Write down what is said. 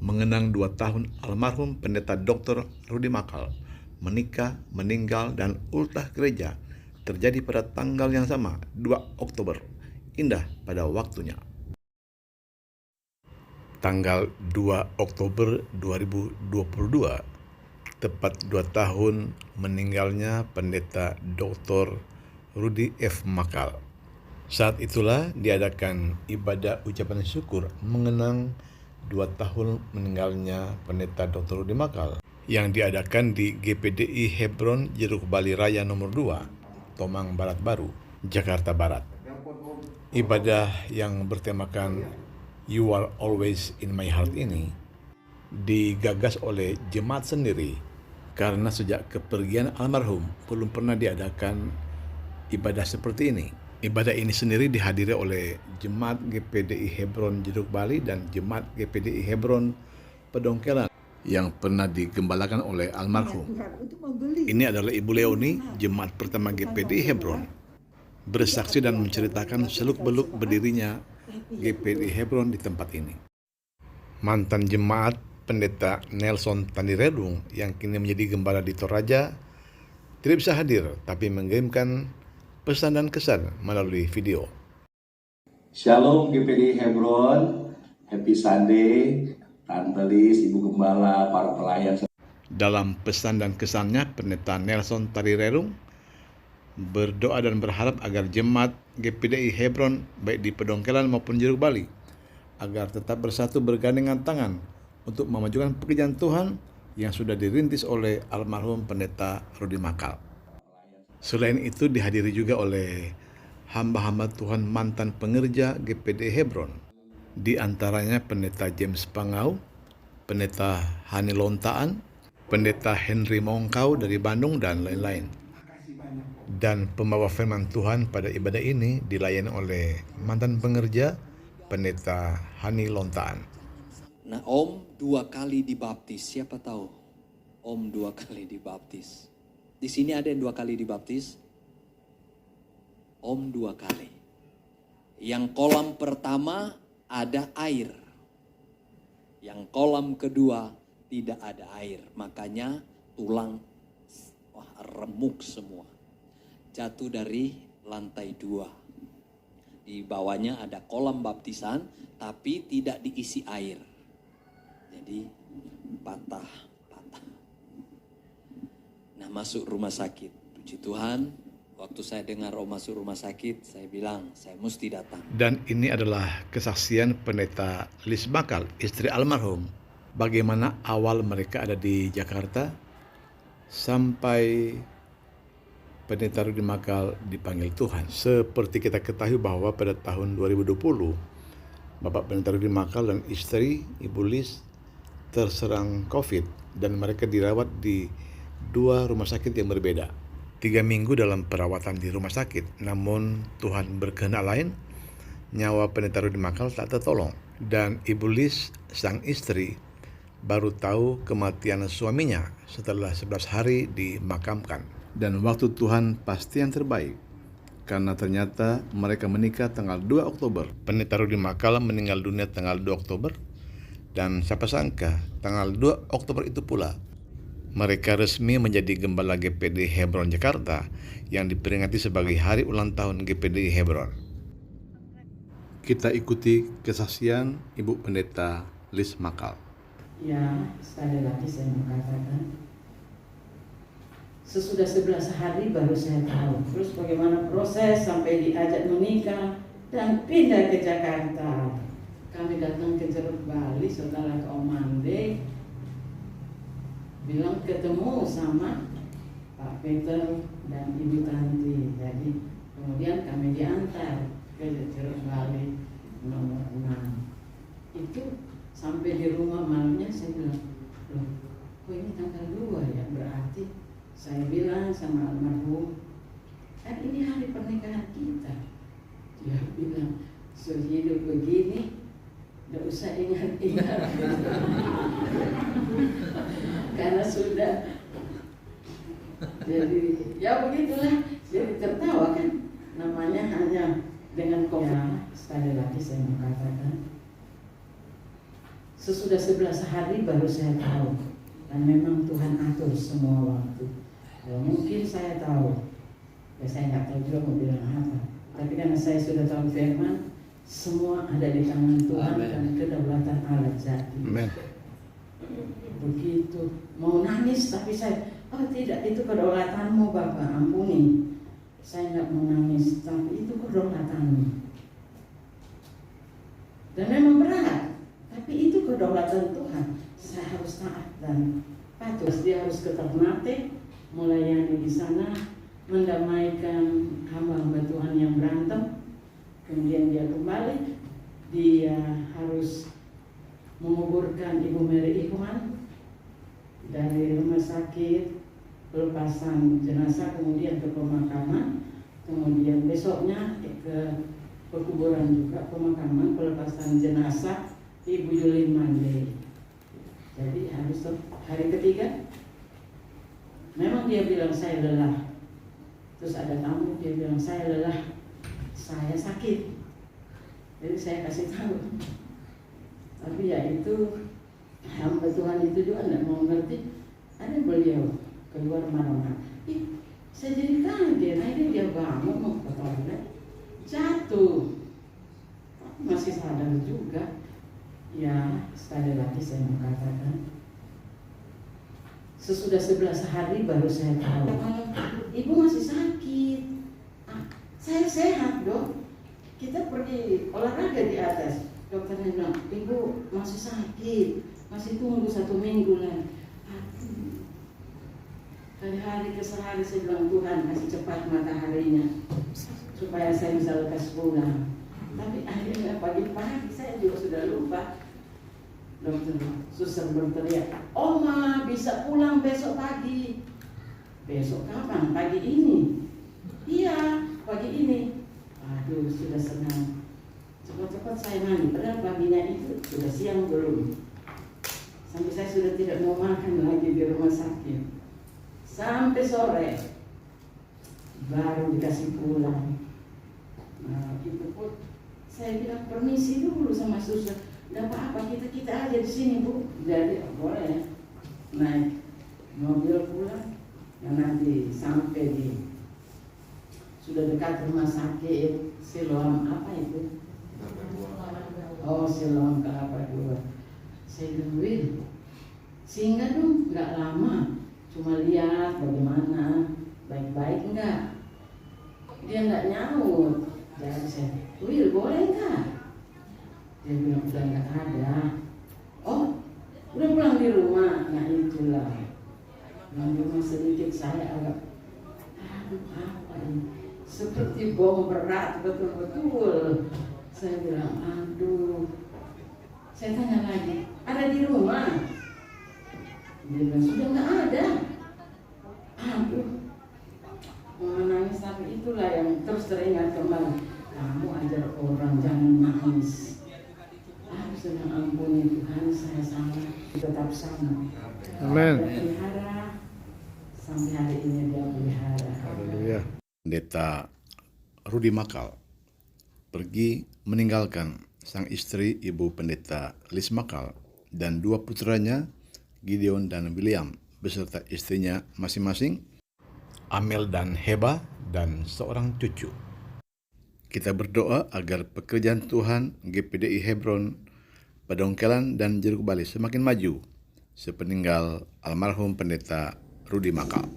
mengenang 2 tahun almarhum Pendeta Dr. Rudi Makal menikah, meninggal, dan ultah gereja terjadi pada tanggal yang sama, 2 Oktober. Indah pada waktunya. Tanggal 2 Oktober 2022, tepat 2 tahun meninggalnya Pendeta Dr. Rudi F. Makal. Saat itulah diadakan ibadah ucapan syukur mengenang 2 tahun meninggalnya Pendeta Dr. Rudi Makal yang diadakan di GPDI Hebron Jeruk Bali Raya nomor 2, Tomang Barat Baru, Jakarta Barat. Ibadah yang bertemakan You Are Always in My Heart ini digagas oleh jemaat sendiri karena sejak kepergian almarhum belum pernah diadakan ibadah seperti ini. Ibadah ini sendiri dihadiri oleh Jemaat GPDI Hebron Jeruk Bali dan Jemaat GPDI Hebron Pedongkelan yang pernah digembalakan oleh almarhum. Ini adalah Ibu Leoni, Jemaat pertama GPDI Hebron, bersaksi dan menceritakan seluk-beluk berdirinya GPDI Hebron di tempat ini. Mantan jemaat Pendeta Nelson Tandirelung yang kini menjadi gembala di Toraja tidak bisa hadir, tapi mengirimkan pesan dan kesan melalui video. Shalom GPDI Hebron, Happy Sunday, Tante Lis, Ibu Gembala, para pelayan. Dalam pesan dan kesannya, Pendeta Nelson Tandirelung berdoa dan berharap agar jemaat GPDI Hebron baik di Pedongkelan maupun Jeruk Bali agar tetap bersatu bergandengan tangan untuk memajukan pekerjaan Tuhan yang sudah dirintis oleh almarhum Pendeta Rudi Makal. Selain itu dihadiri juga oleh hamba-hamba Tuhan mantan pengerja GPDI Hebron, di antaranya Pendeta James Pangau, Pendeta Hani Lontaan, Pendeta Henry Mongkau dari Bandung, dan lain-lain. Dan pembawa firman Tuhan pada ibadah ini dilayani oleh mantan pengerja Pendeta Hani Lontaan. Nah, Om 2 kali dibaptis, siapa tahu? Om 2 kali dibaptis. Di sini ada yang 2 kali dibaptis? Om 2 kali. Yang kolam pertama ada air. Yang kolam kedua tidak ada air. Makanya tulang remuk semua. Jatuh dari lantai 2. Di bawahnya ada kolam baptisan, tapi tidak diisi air. Jadi patah. Nah, masuk rumah sakit. Puji Tuhan, waktu saya dengar Om masuk rumah sakit, saya bilang, saya mesti datang. Dan ini adalah kesaksian Pendeta Lis Makal, istri almarhum. Bagaimana awal mereka ada di Jakarta sampai Pendeta Rudi Makal dipanggil Tuhan. Seperti kita ketahui bahwa pada tahun 2020, Bapak Pendeta Rudi Makal dan istri Ibu Lis terserang COVID dan mereka dirawat di 2 rumah sakit yang berbeda. 3 minggu dalam perawatan di rumah sakit, namun Tuhan berkehendak lain, nyawa Pendeta Rudi Makal tak tertolong. Dan Ibu Lis, sang istri, baru tahu kematian suaminya setelah 11 hari dimakamkan. Dan waktu Tuhan pasti yang terbaik, karena ternyata mereka menikah tanggal 2 Oktober. Pendeta Rudi Makal meninggal dunia tanggal 2 Oktober, dan siapa sangka tanggal 2 Oktober itu pula mereka resmi menjadi gembala GPDI Hebron Jakarta yang diperingati sebagai hari ulang tahun GPDI Hebron. Kita ikuti kesaksian Ibu Pendeta Lis Makal. Ya, sekali lagi saya mengatakan, sesudah 11 hari baru saya tahu. Terus bagaimana proses sampai diajak menikah dan pindah ke Jakarta. Kami datang ke Jeruk Bali setelah ke Omande, bilang ketemu sama Pak Peter dan Ibu Tanti. Jadi kemudian kami diantar ke Jeruk Bali nomor 6. Itu sampai di rumah malamnya saya bilang, loh, kok ini tanggal 2 ya? Berarti saya bilang sama almarhum, kan ini hari pernikahan kita. Dia bilang, sehidup begini tidak usah ingat-ingat. Karena sudah. Jadi ya begitulah. Jadi tertawa kan. Namanya hanya dengan ya, sekali lagi saya mengatakan, Sesudah 11 hari baru saya tahu. Dan memang Tuhan atur semua waktu. Ya, mungkin saya tahu. Ya saya nggak tahu juga mau bilang apa. Tapi karena saya sudah tahu firman, semua ada di tangan Tuhan. Amen. Dan kedaulatan Allah jadi. Amen. Begitu. Mau nangis tapi saya, oh tidak, itu kedaulatanmu Bapak, ampuni. Saya nggak mau nangis, tapi itu kedaulatanmu. Dan memang berat, tapi itu kedaulatan Tuhan. Saya harus taat dan patuh. Dia harus ke Ternate, melayani di sana, mendamaikan hamba-hamba Tuhan yang berantem. Kemudian dia kembali, dia harus menguburkan Ibu Mary Ikhwan dari rumah sakit, pelepasan jenazah, kemudian ke pemakaman, kemudian besoknya ke pekuburan juga, pemakaman, pelepasan jenazah Ibu Yulin Mande. Jadi harus hari ketiga, memang dia bilang saya lelah. Terus ada tamu, dia bilang saya lelah, saya sakit. Jadi saya kasih tahu. Tapi ya itu hamba Tuhan itu juga tidak mau ngerti. Ada beliau keluar marah-marah. Saya jadi kaget. Akhirnya dia bangun mau ke toilet, jatuh. Masih sadar juga. Ya sekali lagi saya mau katakan, sesudah 11 hari baru saya tahu. Ibu masih sakit. Saya sehat dok. Kita pergi olahraga di atas. Dokternya bilang, ibu masih sakit, masih tunggu 1 minggu lagi. Dari hari ke sehari saya bilang, Tuhan kasih cepat mataharinya supaya saya bisa lekas pulang. Tapi akhirnya pagi-pagi saya juga sudah lupa. Dokter susah berteriak, Oma bisa pulang besok pagi. Besok kapan? Pagi ini. Iya, pagi ini. Aduh, sudah senang. Cepat-cepat saya mandi, padahal paginya itu sudah siang belum. Sampai saya sudah tidak mau makan lagi di rumah sakit. Sampai sore baru dikasih pulang. Nah, itu pun saya bilang permisi dulu sama suster. Tidak apa-apa, kita aja di sini bu. Jadi boleh naik mobil pulang. Yang nanti sampai di sudah dekat rumah sakit Siloam apa itu? Oh, Siloam Kelapa II. Saya bilang, Wil, singgah dong, nggak lama. Cuma lihat bagaimana, baik-baik enggak. Dia nggak nyaut. Jadi saya, Wil, boleh nggak? Dia bilang, udah nggak ada. Oh, udah pulang di rumah. Nah itulah. Yang di rumah sedikit saya agak, aduh apa ini? Seperti bom berat betul-betul. Saya bilang, aduh. Saya tanya lagi, ada di rumah? Dia bilang, sudah nggak ada. Aduh, mau nangis, tapi itulah yang terus teringat kembali. Kamu ajar orang jangan nangis. Aku sedang ampuni Tuhan, saya salah, tetap sama. Amin. Dia pelihara, sampai hari ini dia pelihara. Haleluya. Pendeta Rudi Makal pergi meninggalkan sang istri Ibu Pendeta Lis Makal dan 2 putranya Gideon dan William beserta istrinya masing-masing, Amel dan Heba, dan seorang cucu. Kita berdoa agar pekerjaan Tuhan GPDI Hebron, Padongkelan dan Jeruk Bali semakin maju sepeninggal almarhum Pendeta Rudi Makal.